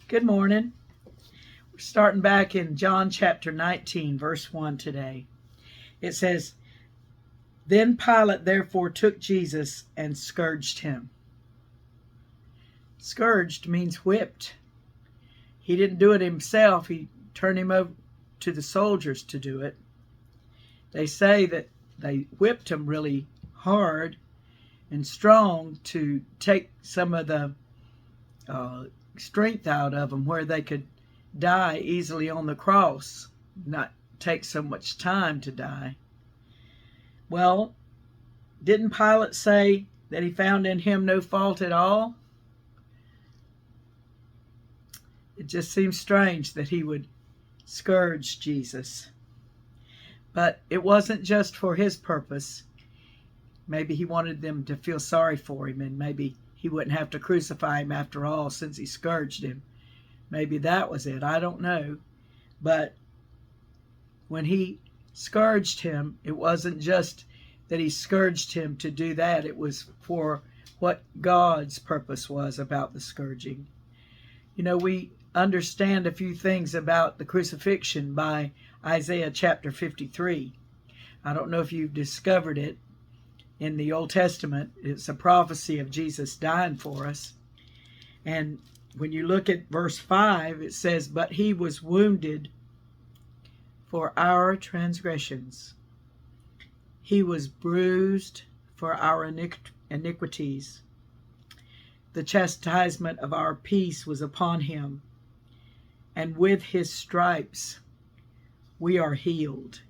Good morning. We're starting back in John chapter 19, verse 1 today. It says, Then Pilate therefore took Jesus and scourged him. Scourged means whipped. He didn't do it himself. He turned him over to the soldiers to do it. They say that they whipped him really hard and strong to take some of the strength out of them, where they could die easily on the cross, not take so much time to die. Well, didn't Pilate say that he found in him no fault at all? It just seems strange that he would scourge Jesus. But it wasn't just for his purpose. Maybe he wanted them to feel sorry for him, and maybe he wouldn't have to crucify him after all since he scourged him. Maybe that was it. I don't know. But when he scourged him, it wasn't just that he scourged him to do that. It was for what God's purpose was about the scourging. You know, we understand a few things about the crucifixion by Isaiah chapter 53. I don't know if you've discovered it. In the Old Testament, it's a prophecy of Jesus dying for us. And when you look at verse 5, it says, But he was wounded for our transgressions. He was bruised for our iniquities. The chastisement of our peace was upon him, and with his stripes we are healed.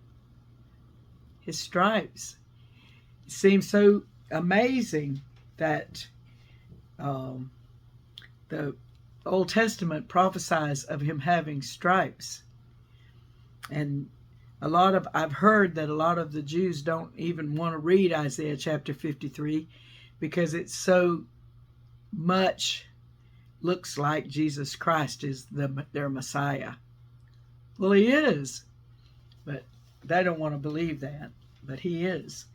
His stripes. It seems so amazing that the Old Testament prophesies of him having stripes. And I've heard that a lot of the Jews don't even want to read Isaiah chapter 53 because it so much looks like Jesus Christ is their Messiah. Well, he is, but they don't want to believe that, but he is.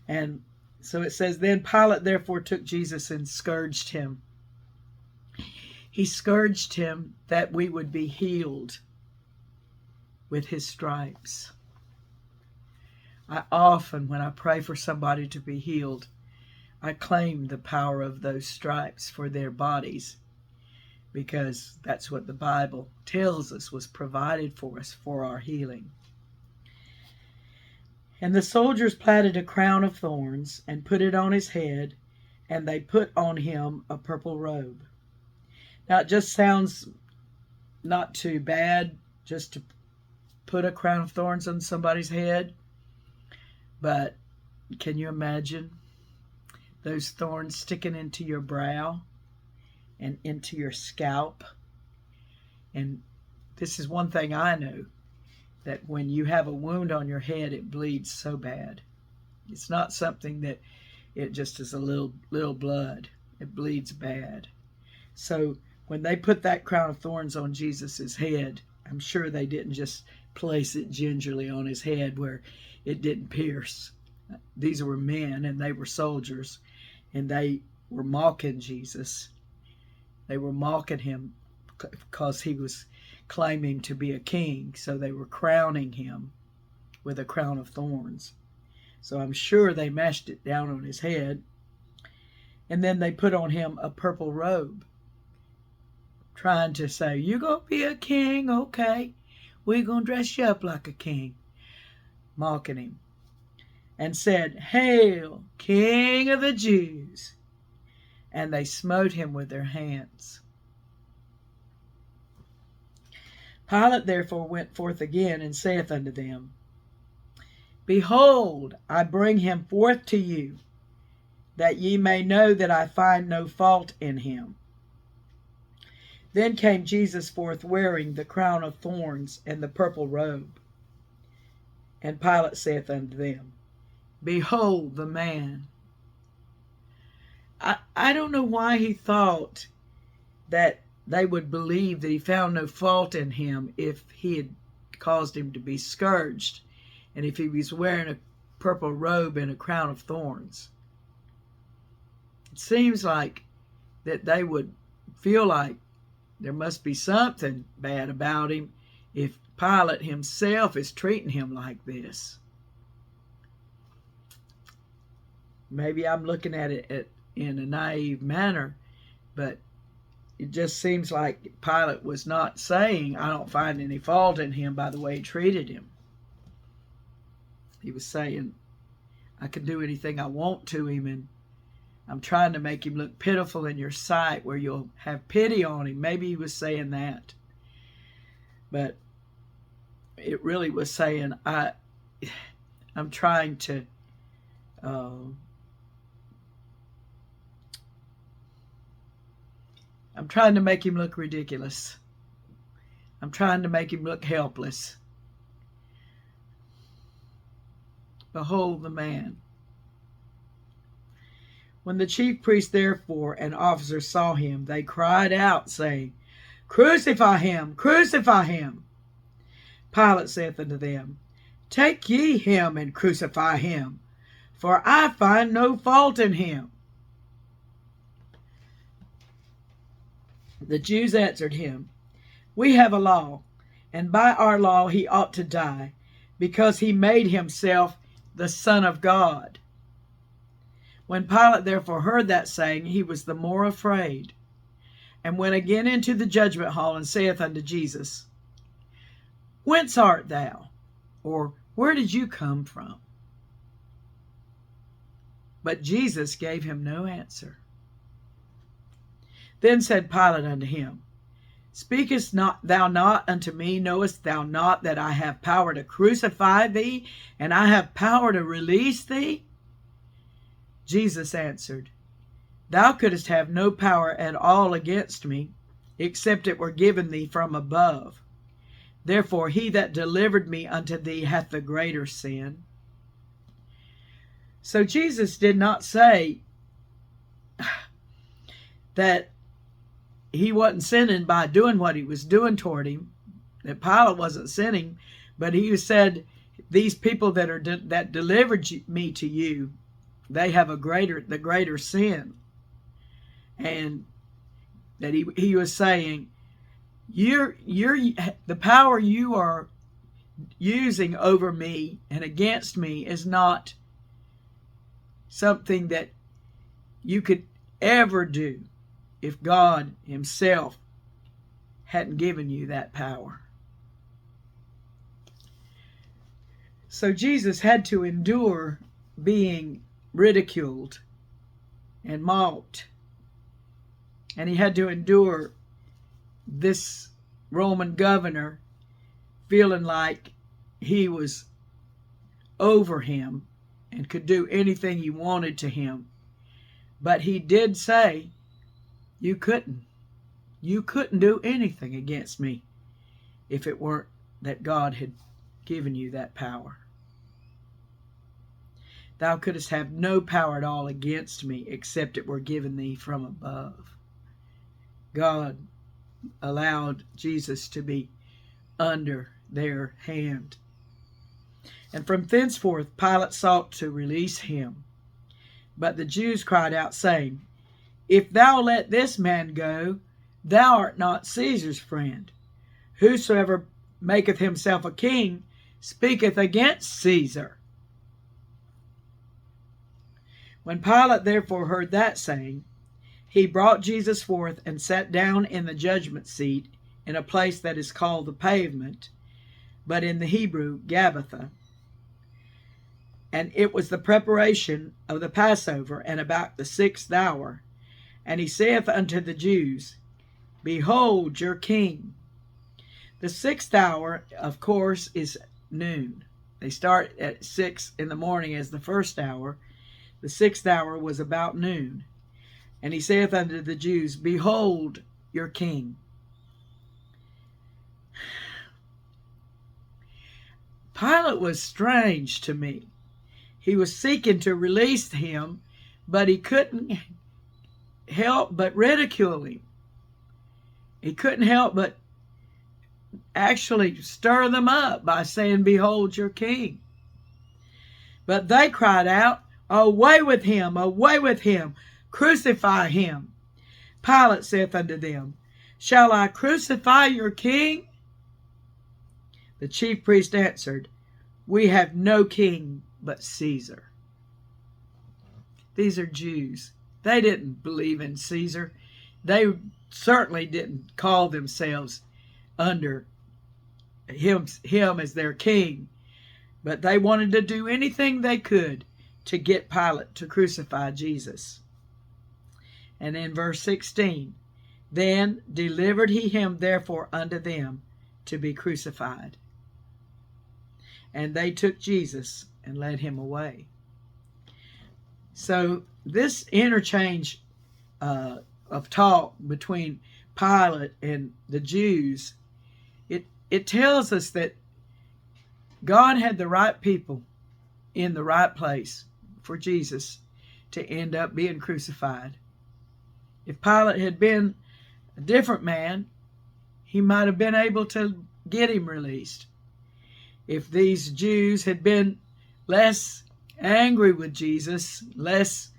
And so it says, Then Pilate therefore took Jesus and scourged him. He scourged him that we would be healed with his stripes. I often, when I pray for somebody to be healed, I claim the power of those stripes for their bodies, because that's what the Bible tells us was provided for us for our healing. And the soldiers platted a crown of thorns and put it on his head, and they put on him a purple robe. Now it just sounds not too bad just to put a crown of thorns on somebody's head, but can you imagine those thorns sticking into your brow and into your scalp? And this is one thing I know, that when you have a wound on your head, it bleeds so bad. It's not something that it just is a little blood. It bleeds bad. So when they put that crown of thorns on Jesus's head, I'm sure they didn't just place it gingerly on his head where it didn't pierce. These were men, and they were soldiers, and they were mocking Jesus. They were mocking him because he was claiming to be a king, so they were crowning him with a crown of thorns. So I'm sure they mashed it down on his head, and then they put on him a purple robe, trying to say, "You're gonna be a king, okay? We're gonna dress you up like a king," mocking him, and said, "Hail, King of the Jews!" And they smote him with their hands. Pilate therefore went forth again, and saith unto them, Behold, I bring him forth to you, that ye may know that I find no fault in him. Then came Jesus forth wearing the crown of thorns and the purple robe. And Pilate saith unto them, Behold the man. I don't know why he thought that they would believe that he found no fault in him if he had caused him to be scourged, and if he was wearing a purple robe and a crown of thorns. It seems like that they would feel like There must be something bad about him if Pilate himself is treating him like this. Maybe I'm looking at it in a naive manner, but it just seems like Pilate was not saying, I don't find any fault in him by the way he treated him. He was saying, I can do anything I want to him, and I'm trying to make him look pitiful in your sight where you'll have pity on him. Maybe he was saying that. But it really was saying, I'm trying to make him look ridiculous. I'm trying to make him look helpless. Behold the man. When the chief priests therefore and officers saw him, they cried out, saying, Crucify him! Crucify him! Pilate saith unto them, Take ye him and crucify him, for I find no fault in him. The Jews answered him, We have a law, and by our law he ought to die, because he made himself the Son of God. When Pilate therefore heard that saying, he was the more afraid, and went again into the judgment hall, and saith unto Jesus, Whence art thou? Or where did you come from? But Jesus gave him no answer. Then said Pilate unto him, Speakest thou not unto me? Knowest thou not that I have power to crucify thee, and I have power to release thee? Jesus answered, Thou couldst have no power at all against me, except it were given thee from above. Therefore he that delivered me unto thee hath the greater sin. So Jesus did not say that he wasn't sinning by doing what he was doing toward him, that Pilate wasn't sinning, but he said, these people that delivered me to you, they have the greater sin. And that he was saying, the power you are using over me and against me is not something that you could ever do if God himself hadn't given you that power. So Jesus had to endure being ridiculed and mocked. And he had to endure this Roman governor feeling like he was over him and could do anything he wanted to him. But he did say, you couldn't do anything against me if it weren't that God had given you that power. Thou couldst have no power at all against me, except it were given thee from above. God allowed Jesus to be under their hand. And from thenceforth Pilate sought to release him. But the Jews cried out, saying, If thou let this man go, thou art not Caesar's friend. Whosoever maketh himself a king speaketh against Caesar. When Pilate therefore heard that saying, he brought Jesus forth and sat down in the judgment seat in a place that is called the Pavement, but in the Hebrew Gabbatha. And it was the preparation of the Passover, and about the 6th hour. And he saith unto the Jews, Behold your king. The 6th hour, of course, is noon. They start at 6 in the morning as the first hour. The 6th hour was about noon. And he saith unto the Jews, Behold your king. Pilate was strange to me. He was seeking to release him, but he couldn't help but ridicule him. He couldn't help but actually stir them up by saying, Behold your king. But they cried out, Away with him, crucify him. Pilate saith unto them, Shall I crucify your king?" The chief priest answered, "We have no king but Caesar." These are Jews. They didn't believe in Caesar. They certainly didn't call themselves under him as their king. But they wanted to do anything they could to get Pilate to crucify Jesus. And in verse 16, "Then delivered he him therefore unto them to be crucified. And they took Jesus and led him away." So this interchange of talk between Pilate and the Jews, it tells us that God had the right people in the right place for Jesus to end up being crucified. If Pilate had been a different man, he might have been able to get him released. If these Jews had been less angry with Jesus, less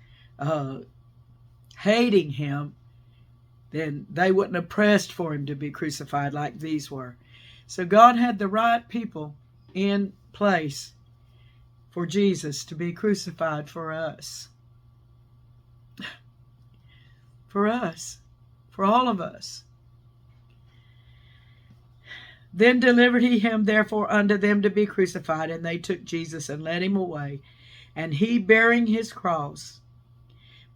hating him, then they wouldn't have pressed for him to be crucified like these were. So God had the right people in place for Jesus to be crucified for us. For us. For all of us. "Then delivered he him therefore unto them to be crucified, and they took Jesus and led him away. And he, bearing his cross,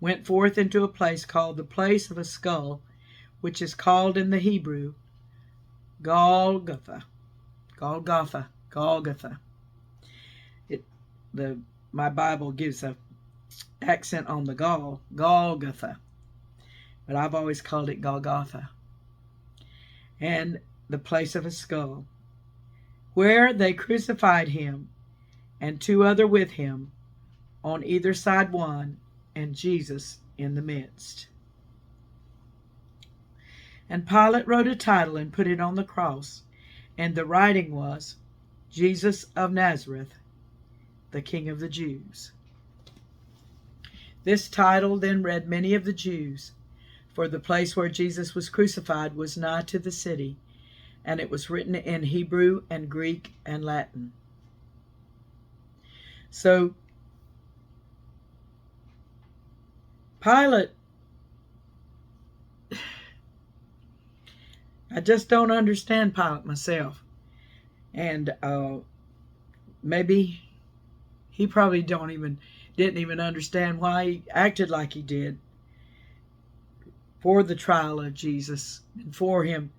went forth into a place called the place of a skull, which is called in the Hebrew Golgotha. Golgotha. Golgotha. My Bible gives a accent on the Golgotha, but I've always called it Golgotha. And the place of a skull, where they crucified him, and two other with him, on either side one, and Jesus in the midst. And Pilate wrote a title and put it on the cross, and the writing was, Jesus of Nazareth, the King of the Jews. This title then read many of the Jews, for the place where Jesus was crucified was nigh to the city, and it was written in Hebrew and Greek and Latin. So Pilate, I just don't understand Pilate myself. And maybe he probably didn't even understand why he acted like he did for the trial of Jesus and for him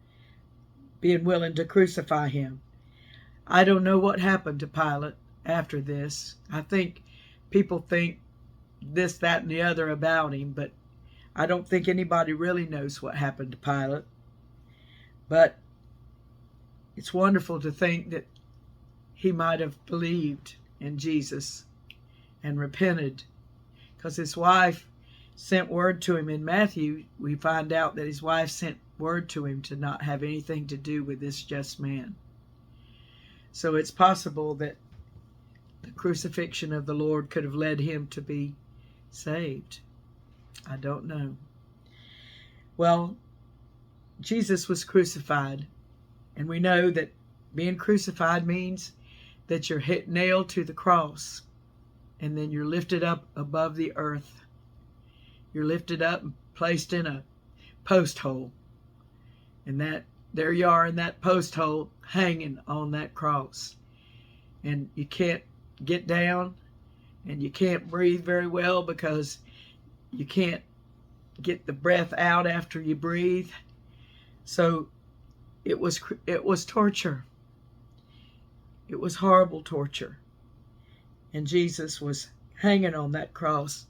being willing to crucify him. I don't know what happened to Pilate after this. I think people think this, that, and the other about him, but I don't think anybody really knows what happened to Pilate. But it's wonderful to think that he might have believed in Jesus and repented, because his wife sent word to him. In Matthew, we find out that his wife sent word to him to not have anything to do with this just man. So it's possible that the crucifixion of the Lord could have led him to be saved. I don't know. Well, Jesus was crucified, and we know that being crucified means that you're nailed to the cross, and then you're lifted up above the earth. You're lifted up and placed in a post hole, and there you are in that post hole, hanging on that cross, and you can't get down, and you can't breathe very well because you can't get the breath out after you breathe. So it was torture. It was horrible torture. And Jesus was hanging on that cross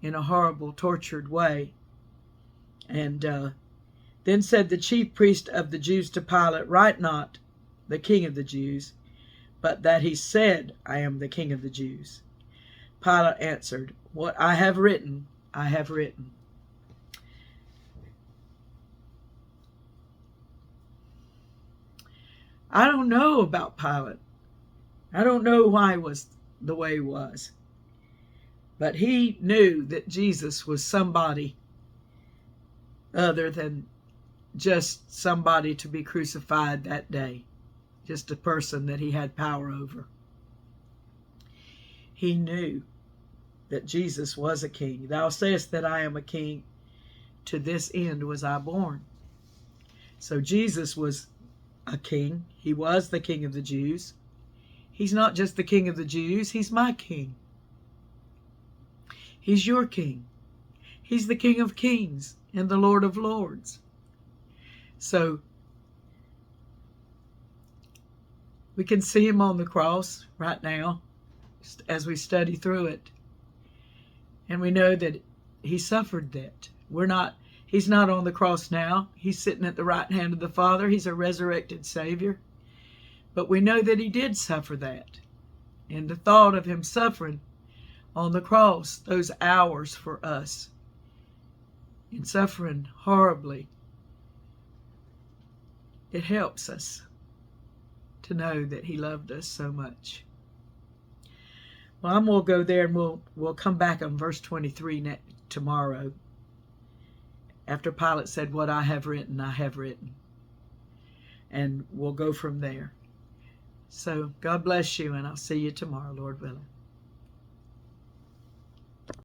in a horrible, tortured way. And then said the chief priest of the Jews to Pilate, Write not, the King of the Jews, but that he said, I am the King of the Jews. Pilate answered, What I have written, I have written. I don't know about Pilate. I don't know why he was the way he was. But he knew that Jesus was somebody other than just somebody to be crucified that day, just a person that he had power over. He knew that Jesus was a king. Thou sayest that I am a king. To this end was I born. So Jesus was a king. He was the King of the Jews. He's not just the King of the Jews. He's my king. He's your king. He's the King of kings and the Lord of lords. So we can see him on the cross right now as we study through it. And we know that he suffered that. He's not on the cross now. He's sitting at the right hand of the Father. He's a resurrected Savior. But we know that he did suffer that. And the thought of him suffering on the cross, those hours for us, and suffering horribly, it helps us to know that he loved us so much. Well, I'm going to go there, and we'll come back on verse 23 tomorrow. After Pilate said, what I have written, I have written. And we'll go from there. So God bless you, and I'll see you tomorrow, Lord willing.